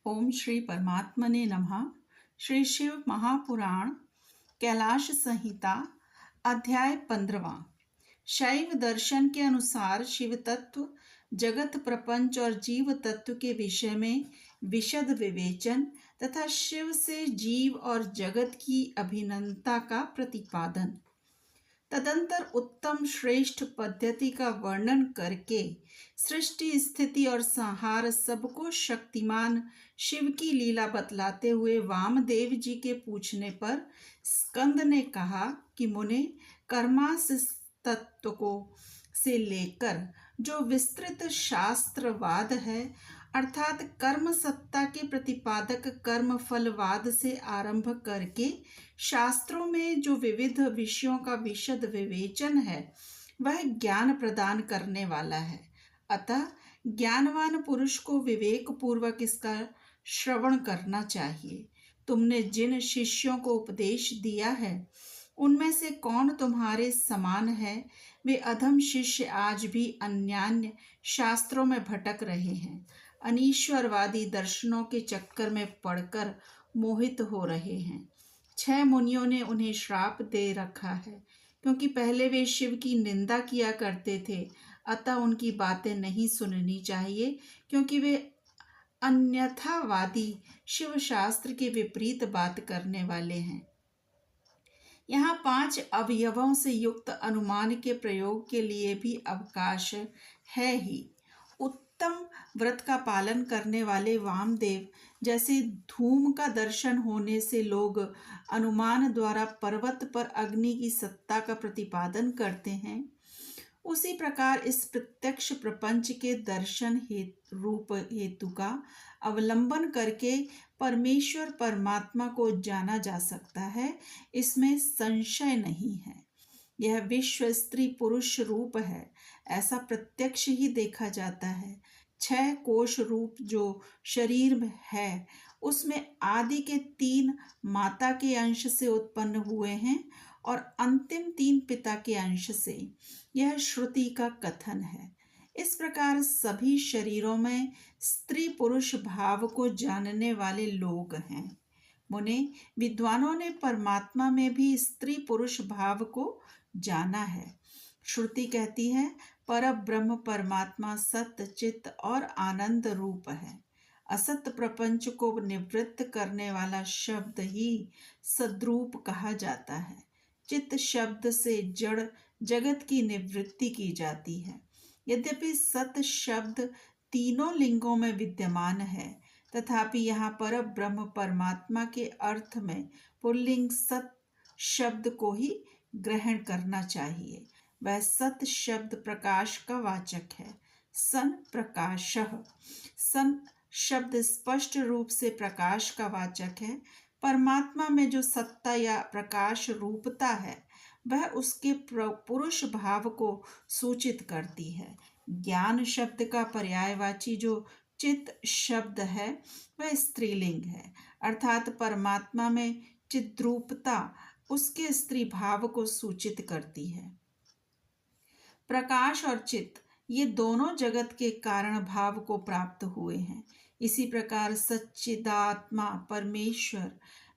ओम श्री परमात्मने नमः। श्री शिव महापुराण कैलाश संहिता अध्याय 15। शैव दर्शन के अनुसार शिव तत्व, जगत प्रपंच और जीव तत्व के विषय में विशद विवेचन तथा शिव से जीव और जगत की अभिन्नता का प्रतिपादन। तदंतर उत्तम श्रेष्ठ पद्धति का वर्णन करके सृष्टि स्थिति और संहार सबको शक्तिमान शिव की लीला बतलाते हुए वामदेव जी के पूछने पर स्कंद ने कहा कि मुने, कर्मास तत्व को से लेकर जो विस्तृत शास्त्रवाद है, अर्थात कर्म सत्ता के प्रतिपादक कर्म फलवाद से आरंभ करके शास्त्रों में जो विविध विषयों का विशद विवेचन है, वह ज्ञान प्रदान करने वाला है। अतः ज्ञानवान पुरुष को विवेक पूर्वक इसका श्रवण करना चाहिए। तुमने जिन शिष्यों को उपदेश दिया है, उनमें से कौन तुम्हारे समान है? वे अधम शिष्य आज भी अन्यान्य शास्त्रों में भटक रहे हैं, अनीश्वरवादी दर्शनों के चक्कर में पड़कर मोहित हो रहे हैं। 6 मुनियों ने उन्हें श्राप दे रखा है, क्योंकि पहले वे शिव की निंदा किया करते थे। अतः उनकी बातें नहीं सुननी चाहिए, क्योंकि वे अन्यथावादी शिव शास्त्र के विपरीत बात करने वाले हैं। यहाँ 5 अवयवों से युक्त अनुमान के प्रयोग के लिए भी अवकाश है ही। उत्तम व्रत का पालन करने वाले वामदेव जैसे धूम का दर्शन होने से लोग अनुमान द्वारा पर्वत पर अग्नि की सत्ता का प्रतिपादन करते हैं, उसी प्रकार इस प्रत्यक्ष प्रपंच के दर्शन रूप हेतु का अवलंबन करके परमेश्वर परमात्मा को जाना जा सकता है, इसमें संशय नहीं है। यह विश्व स्त्री पुरुष रूप है, ऐसा प्रत्यक्ष ही देखा जाता है। 6 कोश रूप जो शरीर में है, उसमें आदि के 3 माता के अंश से उत्पन्न हुए हैं और अंतिम 3 पिता के अंश से। यह श्रुति का कथन है। इस प्रकार सभी शरीरों में स्त्री पुरुष भाव को जानने वाले लोग हैं। मुने, विद्वानों ने परमात्मा में भी स्त्री पुरुष भाव को जाना है। श्रुति कहती है, पर ब्रह्म परमात्मा सत्य चित्त और आनंद रूप है। असत प्रपंच को निवृत्त करने वाला शब्द ही सद्रूप कहा जाता है। चित्त शब्द से जड़ जगत की निवृत्ति की जाती है। यद्यपि सत शब्द तीनों लिंगों में विद्यमान है, तथापि यहाँ पर ब्रह्म परमात्मा के अर्थ में पुल्लिंग सत शब्द को ही ग्रहण करना चाहिए। वह सत शब्द प्रकाश का वाचक है। सन प्रकाशः, सन शब्द स्पष्ट रूप से प्रकाश का वाचक है। परमात्मा में जो सत्ता या प्रकाश रूपता है, वह उसके पुरुष भाव को सूचित करती है। ज्ञान शब्द का पर्यायवाची जो चित शब्द है, वह स्त्रीलिंग है, अर्थात परमात्मा में चिद्रूपता उसके स्त्री भाव को सूचित करती है। प्रकाश और चित्त ये दोनों जगत के कारण भाव को प्राप्त हुए हैं। इसी प्रकार सच्चिदात्मा परमेश्वर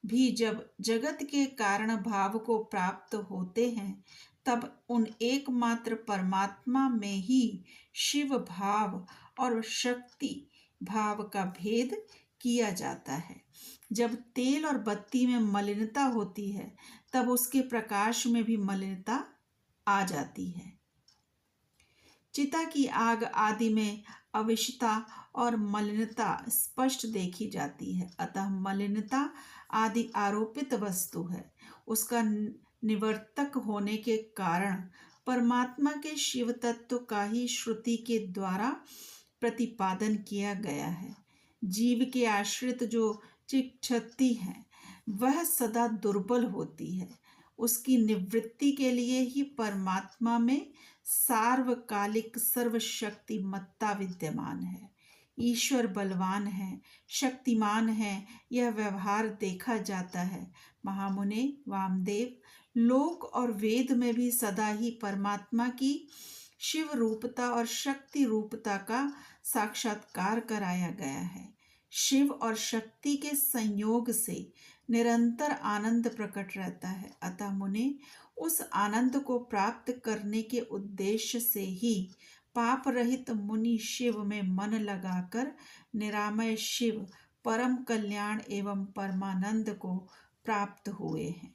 भी जब जगत के कारण भाव को प्राप्त होते हैं, तब उन एकमात्र परमात्मा में ही शिव भाव और शक्ति भाव का भेद किया जाता है। जब तेल और बत्ती में मलिनता होती है, तब उसके प्रकाश में भी मलिनता आ जाती है। चिता की आग आदि में अविशता और मलिनता स्पष्ट देखी जाती है। अतः मलिनता आदि आरोपित वस्तु है। उसका निवर्तक होने के कारण परमात्मा के शिव तत्व का ही श्रुति के द्वारा प्रतिपादन किया गया है। जीव के आश्रित जो चिक्षति है, वह सदा दुर्बल होती है। उसकी निवृत्ति के लिए ही परमात्मा में सार्वकालिक सर्वशक्तिमत्ता विद्यमान है। ईश्वर बलवान है, शक्तिमान है, यह व्यवहार देखा जाता है। महामुने वामदेव, लोक और वेद में भी सदा ही परमात्मा की शिव रूपता और शक्ति रूपता का साक्षात्कार कराया गया है। शिव और शक्ति के संयोग से निरंतर आनंद प्रकट रहता है। अतः मुने, उस आनंद को प्राप्त करने के उद्देश्य से ही पाप रहित मुनि शिव में मन लगाकर निरामय शिव, परम कल्याण एवं परमानंद को प्राप्त हुए हैं।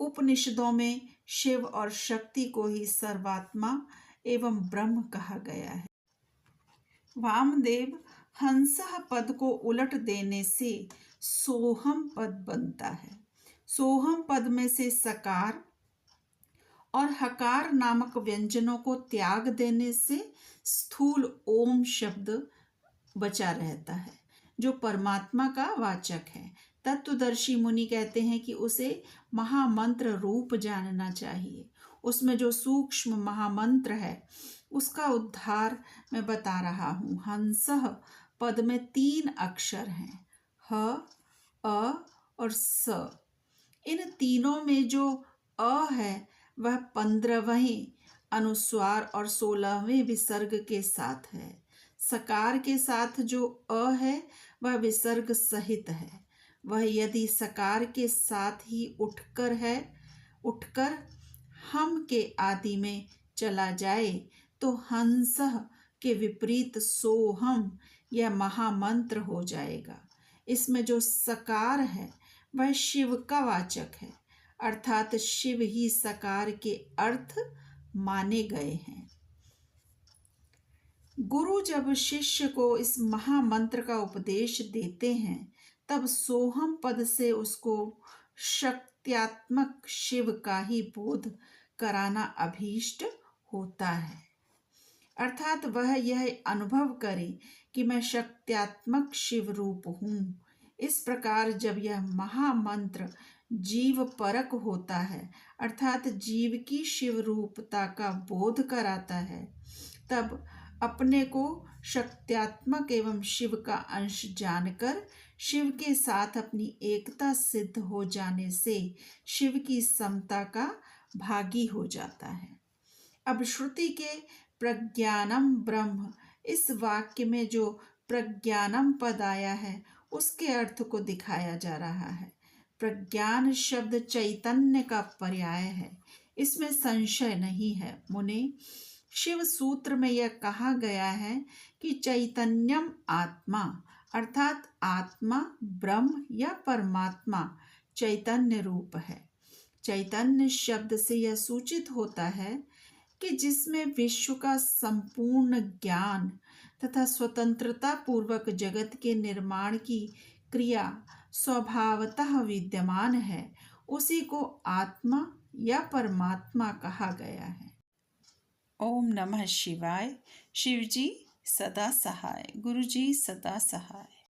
उपनिषदों में शिव और शक्ति को ही सर्वात्मा एवं ब्रह्म कहा गया है। वामदेव हंसः पद को उलट देने से सोहम पद बनता है। सोहम पद में से सकार और हकार नामक व्यंजनों को त्याग देने से स्थूल ओम शब्द बचा रहता है, जो परमात्मा का वाचक है। तत्वदर्शी मुनि कहते हैं कि उसे महामंत्र रूप जानना चाहिए। उसमें जो सूक्ष्म महामंत्र है उसका उद्धार मैं बता रहा हूँ। हंसः पद में 3 अक्षर हैं, ह, अ और स। इन तीनों में जो अ है वह 15वें अनुस्वार और 16वें विसर्ग के साथ है। सकार के साथ जो अ है वह विसर्ग सहित है। वह यदि सकार के साथ ही उठकर हम के आदि में चला जाए तो हंसः के विपरीत सोहम यह महामंत्र हो जाएगा। इसमें जो सकार है वह शिव का वाचक है, अर्थात शिव ही सकार के अर्थ माने गए हैं। गुरु जब शिष्य को इस महामंत्र का उपदेश देते हैं तब सोहम पद से उसको शक्त्यात्मक शिव का ही बोध कराना अभीष्ट होता है, अर्थात वह यह अनुभव करे कि मैं शक्त्यात्मक शिव रूप हूँ। इस प्रकार जब यह महामंत्र जीव परक होता है, अर्थात जीव की शिव रूपता का बोध कराता है, तब अपने को शक्त्यात्मक एवं शिव का अंश जानकर शिव के साथ अपनी एकता सिद्ध हो जाने से शिव की समता का भागी हो जाता है। अब श्रुति के प्रज्ञानम ब्रह्म इस वाक्य में जो प्रज्ञानम पद आया है उसके अर्थ को दिखाया जा रहा है। प्रज्ञान शब्द चैतन्य का पर्याय है, इसमें संशय नहीं है। मुने, शिव सूत्र में यह कहा गया है कि चैतन्यम आत्मा, अर्थात आत्मा ब्रह्म या परमात्मा चैतन्य रूप है। चैतन्य शब्द से यह सूचित होता है कि जिसमें विश्व का संपूर्ण ज्ञान तथा स्वतंत्रता पूर्वक जगत के निर्माण की क्रिया स्वभावतः विद्यमान है, उसी को आत्मा या परमात्मा कहा गया है। ओम नमः शिवाय। शिवजी सदा सहाय, गुरुजी सदा सहाय।